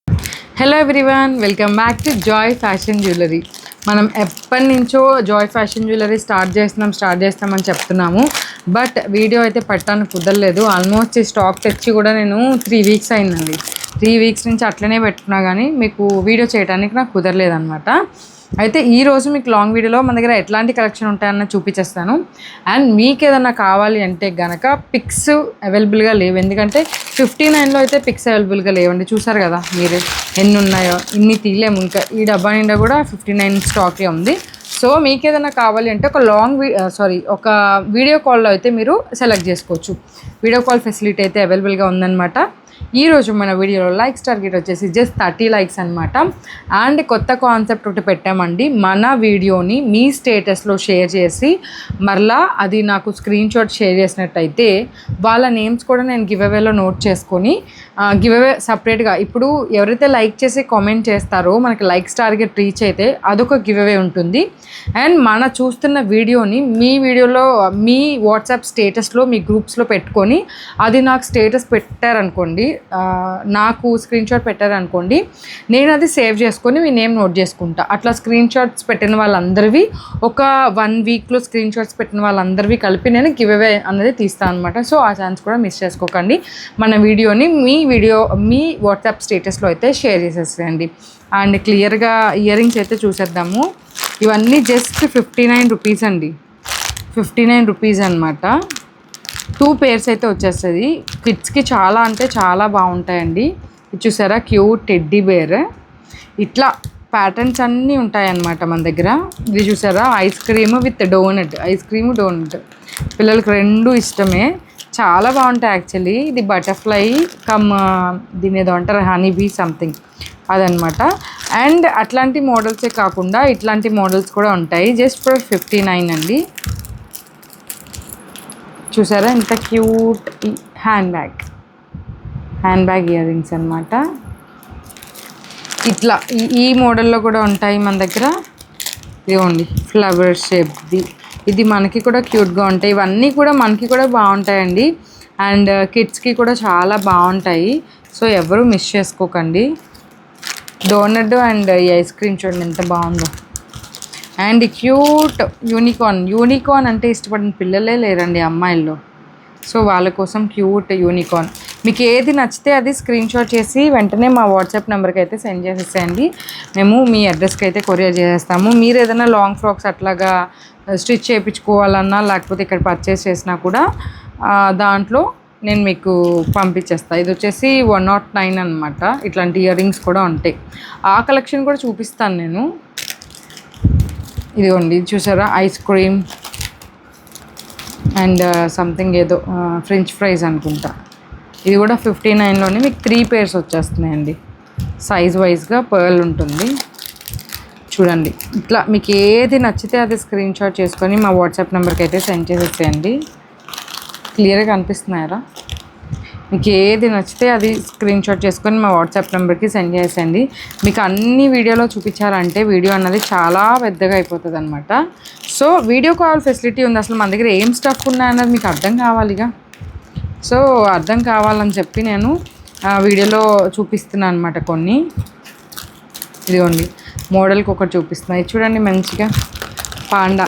Hello everyone, welcome back to Joy fashion jewellery. మనం ఎప్పటి నుంచో జాయ్ ఫ్యాషన్ జ్యువెలరీ స్టార్ట్ చేస్తామని చెప్తున్నాము. బట్ వీడియో అయితే పెట్టడానికి కుదరలేదు. ఆల్మోస్ట్ ఈ స్టాక్ తెచ్చి కూడా నేను 3 వీక్స్ అయిందండి. 3 వీక్స్ నుంచి అట్లనే పెట్టుకున్నా కానీ మీకు వీడియో చేయడానికి నాకు కుదరలేదు అనమాట. అయితే ఈరోజు మీకు లాంగ్ వీడియోలో మన దగ్గర ఎట్లాంటి కలెక్షన్ ఉంటాయన్న చూపించేస్తాను. అండ్ మీకు ఏదన్నా కావాలి అంటే గనక పిక్స్ అవైలబుల్గా లేవు, ఎందుకంటే 59లో అయితే పిక్స్ అవైలబుల్గా లేవండి. చూసారు కదా మీరు ఎన్ని ఉన్నాయో, ఇన్ని తీయలేము. ఇంకా ఈ డబ్బా నిండా కూడా 59 స్టాకే ఉంది. సో మీకు ఏదైనా కావాలి అంటే ఒక వీడియో కాల్లో అయితే మీరు సెలెక్ట్ చేసుకోవచ్చు. వీడియో కాల్ ఫెసిలిటీ అయితే అవైలబుల్గా ఉందన్నమాట. ఈరోజు మన వీడియోలో లైక్స్ టార్గెట్ వచ్చేసి జస్ట్ 30 లైక్స్ అనమాట. అండ్ కొత్త కాన్సెప్ట్ ఒకటి పెట్టామండి. మన వీడియోని మీ స్టేటస్లో షేర్ చేసి మరలా అది నాకు స్క్రీన్ షాట్ షేర్ చేసినట్టయితే వాళ్ళ నేమ్స్ కూడా నేను గివ్ అవేలో నోట్ చేసుకొని గివ్ అవే సపరేట్గా ఇప్పుడు ఎవరైతే లైక్ చేసి కామెంట్ చేస్తారో మనకి లైక్స్ టార్గెట్ రీచ్ అయితే అదొక గివ్ అవే ఉంటుంది. అండ్ మన చూస్తున్న వీడియోని మీ వీడియోలో మీ వాట్సాప్ స్టేటస్లో మీ గ్రూప్స్లో పెట్టుకొని అది నాకు స్టేటస్ పెట్టారనుకోండి, నాకు స్క్రీన్ షాట్ పెట్టారనుకోండి, నేను అది సేవ్ చేసుకొని మీ నేమ్ నోట్ చేసుకుంటా. అట్లా స్క్రీన్ షాట్స్ పెట్టిన వాళ్ళందరివి ఒక 1 వీక్లో స్క్రీన్ షాట్స్ పెట్టిన వాళ్ళందరివి కలిపి నేను గివ్ అవే అనేది తీస్తాను అనమాట. సో ఆ ఛాన్స్ కూడా మిస్ చేసుకోకండి. మన వీడియోని మీ వాట్సాప్ స్టేటస్లో అయితే షేర్ చేసేసేయండి. అండ్ క్లియర్గా ఇయర్ రింగ్స్ అయితే చూసేద్దాము. ఇవన్నీ జస్ట్ 59 రూపీస్ అండి. 59 రూపీస్ అనమాట. 2 పేర్స్ అయితే వచ్చేస్తుంది. కిడ్స్కి చాలా అంటే చాలా బాగుంటాయండి. ఇది చూసారా, క్యూట్ టెడ్డీ బేర్. ఇట్లా ప్యాటర్న్స్ అన్నీ ఉంటాయన్నమాట మన దగ్గర. ఇది చూసారా, ఐస్ క్రీమ్ విత్ డోనట్, పిల్లలకి 2 ఇష్టమే. చాలా బాగుంటాయి యాక్చువల్లీ. ఇది బటర్ఫ్లై దీని ఏదో అంటారు, హనీ బీ సంథింగ్ అదనమాట. అండ్ అట్లాంటి మోడల్సే కాకుండా ఇట్లాంటి మోడల్స్ కూడా ఉంటాయి. జస్ట్ ఫర్ 59 అండి. చూసారా ఎంత cute hand bag ear rings అనమాట. ఇట్లా ఈ మోడల్లో కూడా ఉంటాయి మన దగ్గర. ఇదిగోండి ఫ్లవర్ షేప్ది, ఇది మనకి కూడా క్యూట్గా ఉంటాయి. ఇవన్నీ కూడా మనకి కూడా బాగుంటాయండి. అండ్ కిడ్స్కి కూడా చాలా బాగుంటాయి. సో ఎవరు మిస్ చేసుకోకండి. డోనట్ అండ్ ఈ ఐస్ క్రీమ్ చూడండి ఎంత బాగుందో. అండ్ క్యూట్ యూనికార్న్ అంటే ఇష్టపడిన పిల్లలే లేరండి అమ్మాయిల్లో. సో వాళ్ళ కోసం క్యూట్ యూనికార్న్. మీకు ఏది నచ్చితే అది స్క్రీన్ షాట్ చేసి వెంటనే మా వాట్సాప్ నెంబర్కి అయితే సెండ్ చేసేసేయండి. మేము మీ అడ్రస్కి అయితే కొరియర్ చేసేస్తాము. మీరు ఏదైనా లాంగ్ ఫ్రాక్స్ అట్లాగా స్టిచ్ చేయించుకోవాలన్నా లేకపోతే ఇక్కడ పర్చేస్ చేసినా కూడా దాంట్లో నేను మీకు పంపించేస్తాను. ఇది వచ్చేసి 109 అనమాట. ఇట్లాంటి ఇయర్ రింగ్స్ కూడా ఉంటాయి. ఆ కలెక్షన్ కూడా చూపిస్తాను నేను. ఇదిగోండి చూసారా, ఐస్ క్రీమ్ అండ్ సంథింగ్ ఏదో ఫ్రెంచ్ ఫ్రైస్ అనుకుంటా. ఇది కూడా 59లోనే మీకు 3 పేర్స్ వచ్చేస్తున్నాయండి. సైజ్ వైజ్గా పర్ల్ ఉంటుంది చూడండి. ఇట్లా మీకు ఏది నచ్చితే అది స్క్రీన్ షాట్ చేసుకొని మా వాట్సాప్ నెంబర్కి అయితే సెండ్ చేసేసేయండి. క్లియర్గా కనిపిస్తున్నాయరా? మీకు ఏది నచ్చితే అది స్క్రీన్ షాట్ చేసుకొని మా వాట్సాప్ నెంబర్కి సెండ్ చేసేయండి. మీకు అన్ని వీడియోలో చూపించాలంటే వీడియో అన్నది చాలా పెద్దగా అయిపోతుంది అనమాట. సో వీడియో కాల్ ఫెసిలిటీ ఉంది. అసలు మన దగ్గర ఏం స్టఫ్ ఉన్నాయన్నది మీకు అర్థం కావాలిగా. సో అర్థం కావాలని చెప్పి నేను వీడియోలో చూపిస్తున్నాను అనమాట కొన్ని. ఇదిగోండి మోడల్కి ఒకటి చూపిస్తున్నాను. ఇది చూడండి మంచిగా పాండా.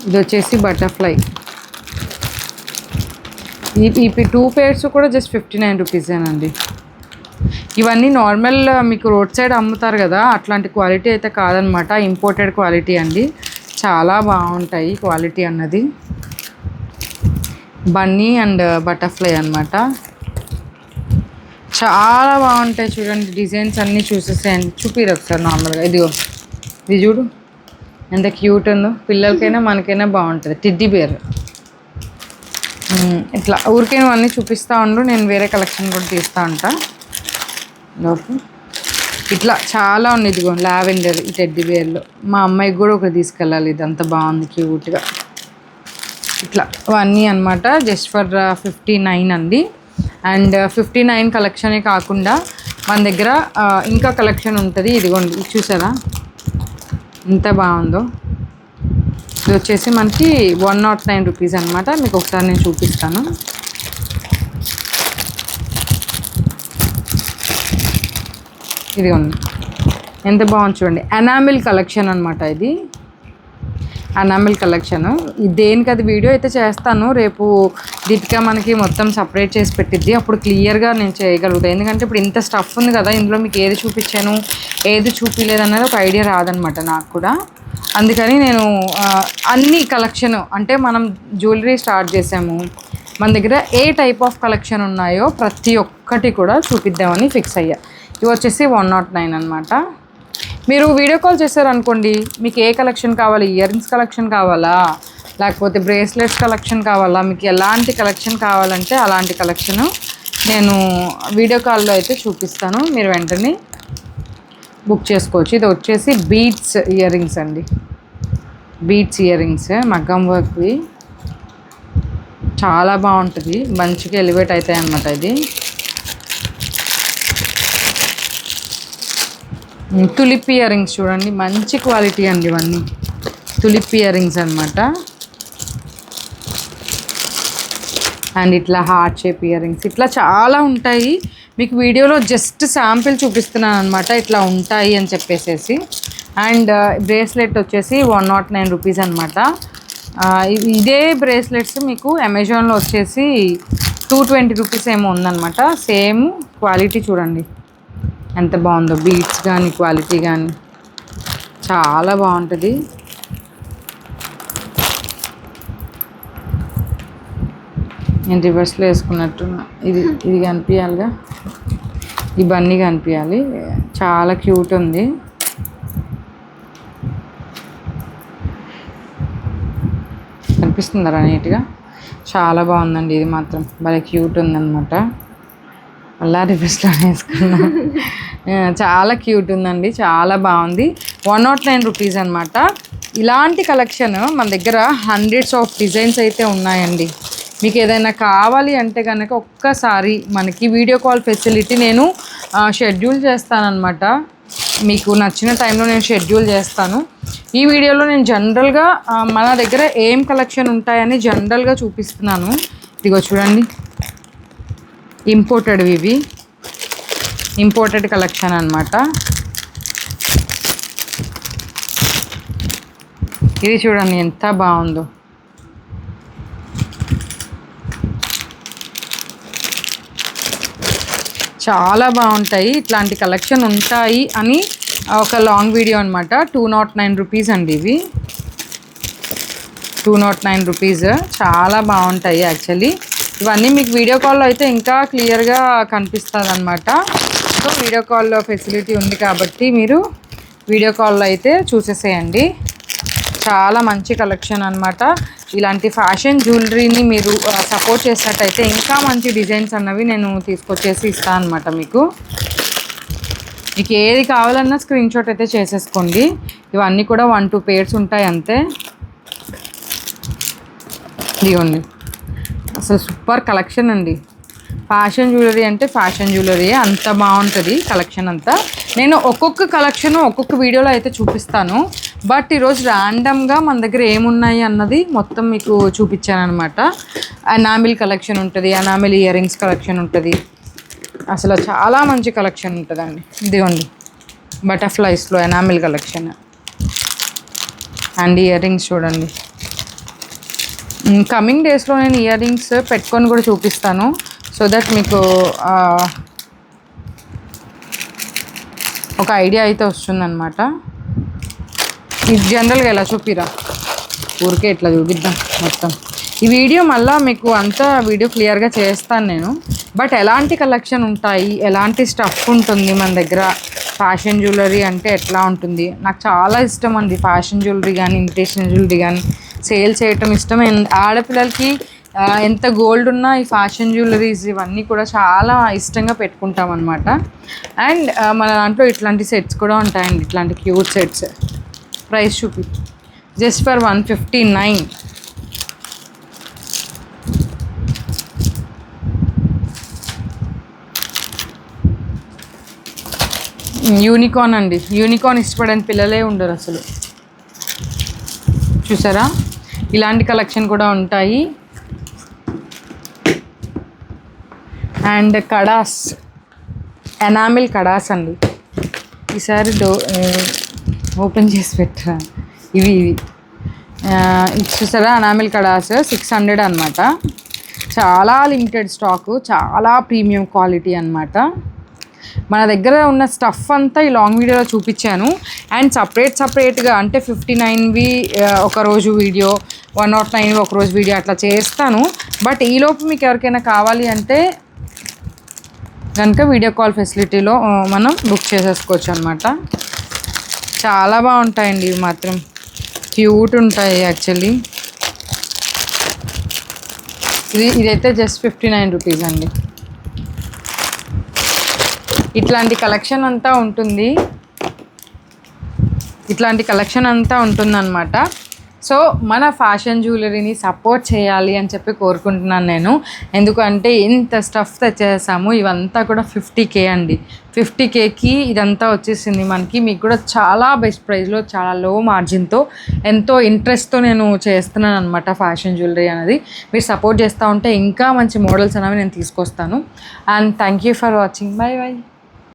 ఇది వచ్చేసి బటర్ఫ్లై. ఈ 2 పేర్స్ కూడా జస్ట్ 59 రూపీసేనండి. ఇవన్నీ నార్మల్ మీకు రోడ్ సైడ్ అమ్ముతారు కదా, అట్లాంటి క్వాలిటీ అయితే కాదనమాట. ఇంపోర్టెడ్ క్వాలిటీ అండి. చాలా బాగుంటాయి క్వాలిటీ అన్నది. బన్నీ అండ్ బటర్ఫ్లై అనమాట. చాలా బాగుంటాయి చూడండి. డిజైన్స్ అన్నీ చూసేసేయండి. చూపిరు ఒకసారి నార్మల్గా. ఇదిగో ఇది చూడు ఎంత క్యూట్ ఉందో. పిల్లలకైనా మనకైనా బాగుంటుంది. Teddy bear. ఇట్లా ఊరికే అన్నీ చూపిస్తూ ఉండు, నేను వేరే కలెక్షన్ కూడా తీస్తూ ఉంటా. ఇట్లా చాలా ఉంది. ఇదిగో లావెండర్ ఈ టెడ్డీ బేర్లో. మా అమ్మాయికి కూడా ఒకటి తీసుకెళ్ళాలి. ఇది అంత బాగుంది క్యూట్గా. ఇట్లా ఇవన్నీ అనమాట జస్ట్ ఫర్ 59 అండి. అండ్ 59 కలెక్షనే కాకుండా మన దగ్గర ఇంకా కలెక్షన్ ఉంటుంది. ఇదిగోండి చూసారా ఎంత బాగుందో. ఇది వచ్చేసి మనకి 109 రూపీస్ అనమాట. మీకు ఒకసారి నేను చూపిస్తాను. ఇది ఉంది, ఎంత బాగుంది చూడండి. ఎనామిల్ కలెక్షన్ అనమాట ఇది, ఎనామిల్ కలెక్షన్. దేనికి అది వీడియో అయితే చేస్తాను రేపు. దీపిక మనకి మొత్తం సపరేట్ చేసి పెట్టిద్ది, అప్పుడు క్లియర్గా నేను చేయగలుగుతాను. ఎందుకంటే ఇప్పుడు ఇంత స్టఫ్ ఉంది కదా, ఇందులో మీకు ఏది చూపించాను ఏది చూపించలేదు అన్నది ఒక ఐడియా రాదనమాట నాకు కూడా. అందుకని నేను అన్ని కలెక్షన్, అంటే మనం జ్యువెలరీ స్టార్ట్ చేసాము, మన దగ్గర ఏ టైప్ ఆఫ్ కలెక్షన్ ఉన్నాయో ప్రతి ఒక్కటి కూడా చూపిద్దామని ఫిక్స్ అయ్యా. ఇవి వచ్చేసి 109 అనమాట. మీరు వీడియో కాల్ చేశారనుకోండి, మీకు ఏ కలెక్షన్ కావాలి, ఇయర్ రింగ్స్ కలెక్షన్ కావాలా, లేకపోతే బ్రేస్లెట్స్ కలెక్షన్ కావాలా, మీకు ఎలాంటి కలెక్షన్ కావాలంటే అలాంటి కలెక్షన్ నేను వీడియో కాల్లో అయితే చూపిస్తాను. మీరు వెంటనే బుక్ చేసుకోవచ్చు. ఇది వచ్చేసి బీడ్స్ ఇయర్ రింగ్స్ అండి, బీడ్స్ ఇయర్ రింగ్స్ మగ్గం వర్క్వి, చాలా బాగుంటుంది, మంచిగా ఎలివేట్ అవుతాయి అన్నమాట. ఇది తులిప్ ఇయర్ రింగ్స్ చూడండి, మంచి క్వాలిటీ అండి ఇవన్నీ, తులిప్ ఇయర్ రింగ్స్ అనమాట. అండ్ ఇట్లా హార్ట్ షేప్ ఇయర్ రింగ్స్, ఇట్లా చాలా ఉంటాయి. మీకు వీడియోలో జస్ట్ శాంపిల్ చూపిస్తున్నాను అనమాట, ఇట్లా ఉంటాయి అని చెప్పేసేసి. అండ్ బ్రేస్లెట్ వచ్చేసి 109 రూపీస్ అనమాట. ఇదే బ్రేస్లెట్స్ మీకు అమెజాన్లో వచ్చేసి 220 రూపీస్ ఏమో ఉందన్నమాట. సేమ్ క్వాలిటీ చూడండి ఎంత బాగుందో, బీట్స్ కానీ క్వాలిటీ కానీ చాలా బాగుంటుంది. నేను రివర్స్లో వేసుకున్నట్టున్నా, ఇది కనిపించాలిగా, ఈ బన్నీ కనిపించాలి, చాలా క్యూట్ ఉంది. కనిపిస్తుందా నీట్గా, చాలా బాగుందండి. ఇది మాత్రం భలే క్యూట్ ఉందన్నమాట. అలా రివర్స్లో వేసుకున్నా, చాలా క్యూట్ ఉందండి, చాలా బాగుంది. 109 రూపీస్ అనమాట. ఇలాంటి కలెక్షన్ మన దగ్గర హండ్రెడ్స్ ఆఫ్ డిజైన్స్ అయితే ఉన్నాయండి. మీకు ఏదైనా కావాలి అంటే కనుక ఒక్కసారి మనకి వీడియో కాల్ ఫెసిలిటీ నేను షెడ్యూల్ చేస్తానన్నమాట. మీకు నచ్చిన టైంలో నేను షెడ్యూల్ చేస్తాను. ఈ వీడియోలో నేను జనరల్గా మన దగ్గర ఏం కలెక్షన్ ఉంటాయని జనరల్గా చూపిస్తున్నాను. ఇదిగో చూడండి, ఇంపోర్టెడ్, ఇవి ఇంపోర్టెడ్ కలెక్షన్ అనమాట. ఇది చూడండి ఎంత బాగుందో, చాలా బాగుంటాయి. ఇట్లాంటి కలెక్షన్ ఉంటాయి అని ఒక లాంగ్ వీడియో అనమాట. 209 రూపీస్ అండి ఇవి, 209 రూపీస్. చాలా బాగుంటాయి యాక్చువల్లీ. ఇవన్నీ మీకు వీడియో కాల్లో అయితే ఇంకా క్లియర్గా కనిపిస్తుంది అనమాట. సో వీడియో కాల్లో ఫెసిలిటీ ఉంది కాబట్టి మీరు వీడియో కాల్లో అయితే చూసేసేయండి. చాలా మంచి కలెక్షన్ అనమాట. ఇలాంటి ఫ్యాషన్ జ్యువెలరీని మీరు సపోర్ట్ చేసినట్టయితే ఇంకా మంచి డిజైన్స్ అన్నవి నేను తీసుకొచ్చేసి ఇస్తాను అనమాట. మీకు ఏది కావాలన్నా స్క్రీన్ షాట్ అయితే చేసేసుకోండి. ఇవన్నీ కూడా 1-2 పేర్స్ ఉంటాయి అంతే. ఇదిగోండి, అసలు సూపర్ కలెక్షన్ అండి. ఫ్యాషన్ జ్యువెలరీ అంటే ఫ్యాషన్ జ్యువెలరీ, అంత బాగుంటుంది కలెక్షన్ అంతా. నేను ఒక్కొక్క కలెక్షన్ ఒక్కొక్క వీడియోలో అయితే చూపిస్తాను. బట్ ఈరోజు ర్యాండమ్గా మన దగ్గర ఏమున్నాయి అన్నది మొత్తం మీకు చూపించాను అనమాట. ఎనామిల్ కలెక్షన్ ఉంటుంది, ఎనామిల్ ఇయర్ రింగ్స్ కలెక్షన్ ఉంటుంది, అసలు చాలా మంచి కలెక్షన్ ఉంటుందండి. ఇదిగోండి బటర్ఫ్లైస్లో enamel collection. And earrings చూడండి, కమింగ్ డేస్లో నేను ఇయర్ రింగ్స్ పెట్టుకొని కూడా చూపిస్తాను. సో దట్ మీకు ఒక ఐడియా అయితే వస్తుందన్నమాట. ఇది జనరల్గా ఎలా చూపిరా, ఊరికే ఇట్లా చూపిద్దాం మొత్తం. ఈ వీడియో మళ్ళీ మీకు అంతా వీడియో క్లియర్గా చేస్తాను నేను. బట్ ఎలాంటి కలెక్షన్ ఉంటాయి, ఎలాంటి స్టఫ్ ఉంటుంది మన దగ్గర, ఫ్యాషన్ జ్యువెలరీ అంటే ఎట్లా ఉంటుంది, నాకు చాలా ఇష్టం అండి. ఫ్యాషన్ జ్యువెలరీ కానీ ఇమిటేషన్ జ్యువెలరీ కానీ సేల్ చేయటం ఇష్టం. ఆడపిల్లలకి ఎంత గోల్డ్ ఉన్నా ఈ ఫ్యాషన్ జ్యువెలరీస్ ఇవన్నీ కూడా చాలా ఇష్టంగా పెట్టుకుంటాం అనమాట. అండ్ మన దాంట్లో ఇట్లాంటి సెట్స్ కూడా ఉంటాయండి, ఇట్లాంటి క్యూట్ సెట్స్. ప్రైస్ చూపి, జస్ట్ ఫర్ 159. యూనికార్న్ అండి, యూనికార్న్ ఇష్టపడని పిల్లలే ఉండరు అసలు. చూసారా, ఇలాంటి కలెక్షన్ కూడా ఉంటాయి. అండ్ కడాస్, ఎనామిల్ కడాస్ అండి, ఈసారి ఓపెన్ చేసి పెట్టరా ఇవి ఇది చూసారా అనామిల్ కడాస్ 600 అనమాట. చాలా లిమిటెడ్ స్టాకు, చాలా ప్రీమియం క్వాలిటీ అనమాట. మన దగ్గర ఉన్న స్టఫ్ అంతా ఈ లాంగ్ వీడియోలో చూపించాను. అండ్ సపరేట్గా అంటే 59వి ఒకరోజు వీడియో, 109వి ఒకరోజు వీడియో అట్లా చేస్తాను. బట్ ఈలోపు మీకు ఎవరికైనా కావాలి అంటే కనుక వీడియో కాల్ ఫెసిలిటీలో మనం బుక్ చేసేసుకోవచ్చు అనమాట. చాలా బాగుంటాయండి ఇవి మాత్రం, క్యూట్ ఉంటాయి యాక్చువల్లీ. ఇదైతే జస్ట్ 59 రూపీస్ అండి. ఇట్లాంటి కలెక్షన్ అంతా ఉంటుందన్నమాట. సో మన ఫ్యాషన్ జ్యువెలరీని సపోర్ట్ చేయాలి అని చెప్పి కోరుకుంటున్నాను నేను. ఎందుకంటే ఇంత స్టఫ్ తెచ్చేసాము. ఇవంతా కూడా 50K అండి. 50Kకి ఇదంతా వచ్చేసింది మనకి. మీకు కూడా చాలా బెస్ట్ ప్రైస్లో, చాలా లో మార్జిన్తో, ఎంతో ఇంట్రెస్ట్తో నేను చేస్తున్నాను అనమాట ఫ్యాషన్ జ్యువెలరీ అనేది. మీరు సపోర్ట్ చేస్తూ ఉంటే ఇంకా మంచి మోడల్స్ అనేవి నేను తీసుకొస్తాను. And thank you for watching. Bye bye.